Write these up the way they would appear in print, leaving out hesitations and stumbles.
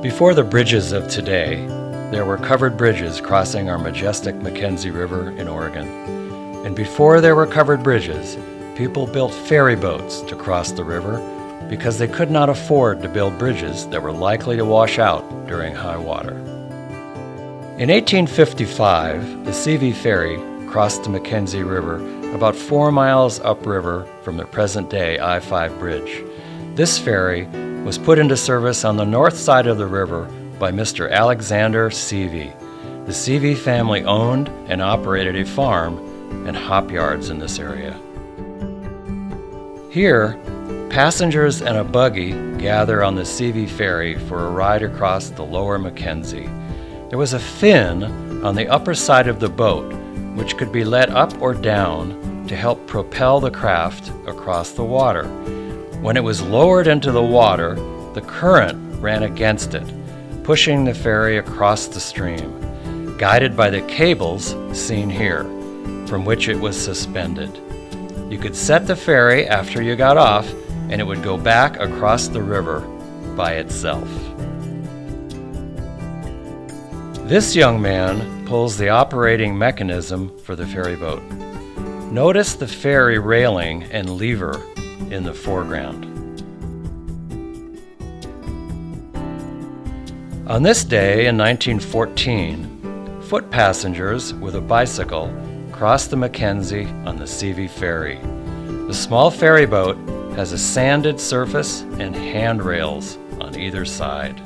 Before the bridges of today, there were covered bridges crossing our majestic McKenzie River in Oregon. And before there were covered bridges, people built ferry boats to cross the river because they could not afford to build bridges that were likely to wash out during high water. In 1855, the CV ferry crossed the McKenzie River about 4 miles upriver from the present-day I-5 bridge. This ferry was put into service on the north side of the river by Mr. Alexander CV. The CV family owned and operated a farm and hop yards in this area. Here, passengers and a buggy gather on the CV ferry for a ride across the lower McKenzie. There was a fin on the upper side of the boat which could be let up or down to help propel the craft across the water. When it was lowered into the water, the current ran against it, pushing the ferry across the stream, guided by the cables seen here, from which it was suspended. You could set the ferry after you got off, and it would go back across the river by itself. This young man pulls the operating mechanism for the ferry boat. Notice the ferry railing and lever in the foreground. On this day in 1914, foot passengers with a bicycle crossed the McKenzie on the CV ferry. The small ferry boat has a sanded surface and handrails on either side.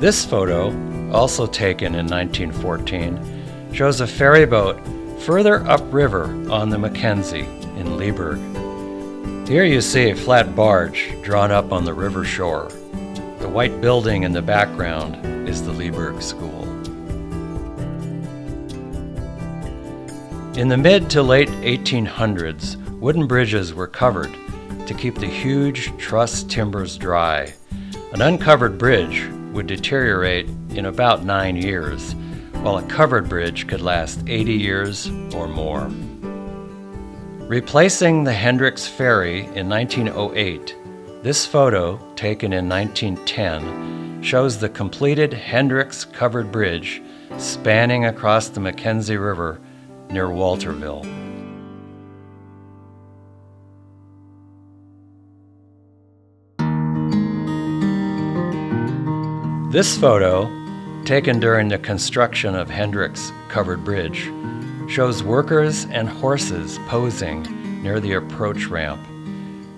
This photo, also taken in 1914, shows a ferry boat further upriver on the McKenzie in Leeburg. Here you see a flat barge drawn up on the river shore. The white building in the background is the Leeburg School. In the mid to late 1800s, wooden bridges were covered to keep the huge truss timbers dry. An uncovered bridge would deteriorate in about 9 years, while a covered bridge could last 80 years or more. Replacing the Hendricks Ferry in 1908, this photo, taken in 1910, shows the completed Hendricks covered bridge spanning across the McKenzie River near Walterville. This photo, taken during the construction of Hendricks Covered Bridge, shows workers and horses posing near the approach ramp.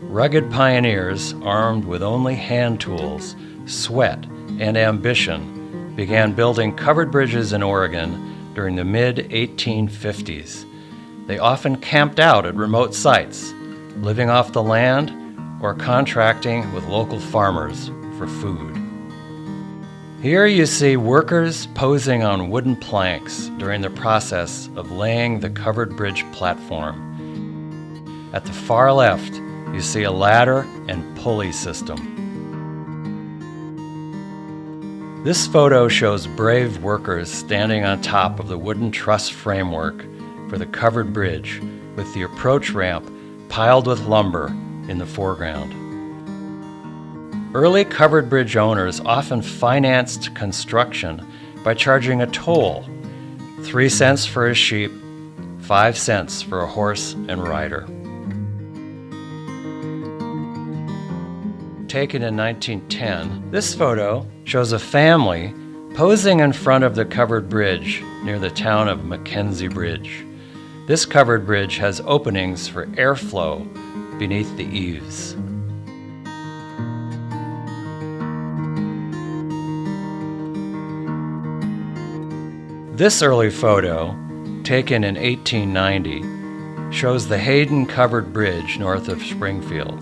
Rugged pioneers, armed with only hand tools, sweat, and ambition, began building covered bridges in Oregon during the mid-1850s. They often camped out at remote sites, living off the land or contracting with local farmers for food. Here you see workers posing on wooden planks during the process of laying the covered bridge platform. At the far left, you see a ladder and pulley system. This photo shows brave workers standing on top of the wooden truss framework for the covered bridge with the approach ramp piled with lumber in the foreground. Early covered bridge owners often financed construction by charging a toll, 3 cents for a sheep, 5 cents for a horse and rider. Taken in 1910, this photo shows a family posing in front of the covered bridge near the town of McKenzie Bridge. This covered bridge has openings for airflow beneath the eaves. This early photo, taken in 1890, shows the Hayden Covered Bridge north of Springfield.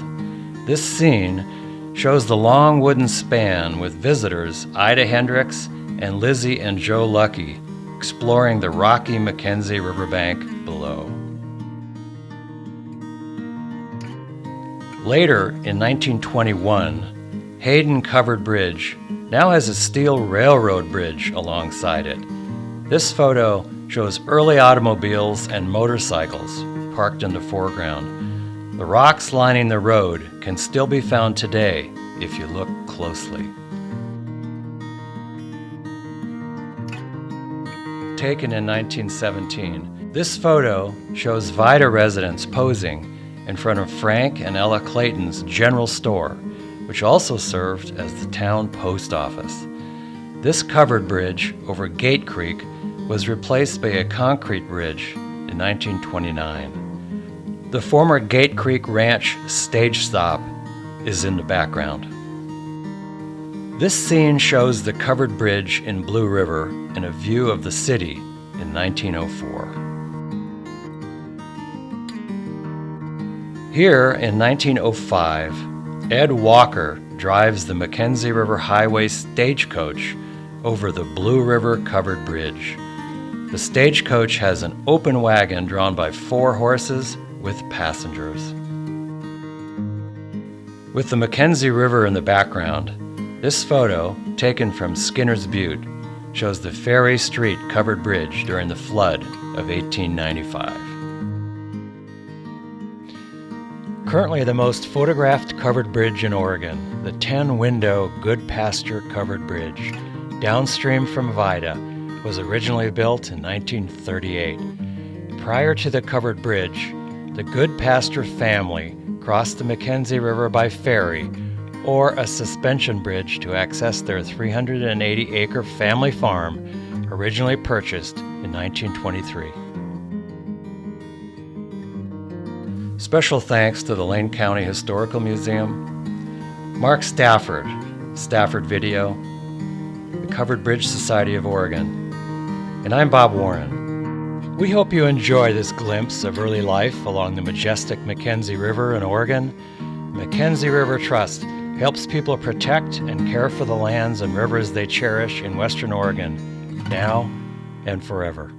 This scene shows the long wooden span with visitors Ida Hendricks and Lizzie and Joe Lucky exploring the rocky McKenzie riverbank below. Later, in 1921, Hayden Covered Bridge now has a steel railroad bridge alongside it. This photo shows early automobiles and motorcycles parked in the foreground. The rocks lining the road can still be found today if you look closely. Taken in 1917, this photo shows Vida residents posing in front of Frank and Ella Clayton's general store, which also served as the town post office. This covered bridge over Gate Creek was replaced by a concrete bridge in 1929. The former Gate Creek Ranch stage stop is in the background. This scene shows the covered bridge in Blue River and a view of the city in 1904. Here in 1905, Ed Walker drives the McKenzie River Highway stagecoach over the Blue River covered bridge. The stagecoach has an open wagon drawn by 4 horses with passengers. With the McKenzie River in the background, this photo, taken from Skinner's Butte, shows the Ferry Street covered bridge during the flood of 1895. Currently the most photographed covered bridge in Oregon, the 10-window Good Pasture covered bridge, downstream from Vida, was originally built in 1938. Prior to the covered bridge, the Good Pasture family crossed the McKenzie River by ferry or a suspension bridge to access their 380-acre family farm, originally purchased in 1923. Special thanks to the Lane County Historical Museum, Mark Stafford, Stafford Video, the Covered Bridge Society of Oregon, and I'm Bob Warren. We hope you enjoy this glimpse of early life along the majestic McKenzie River in Oregon. McKenzie River Trust helps people protect and care for the lands and rivers they cherish in Western Oregon, now and forever.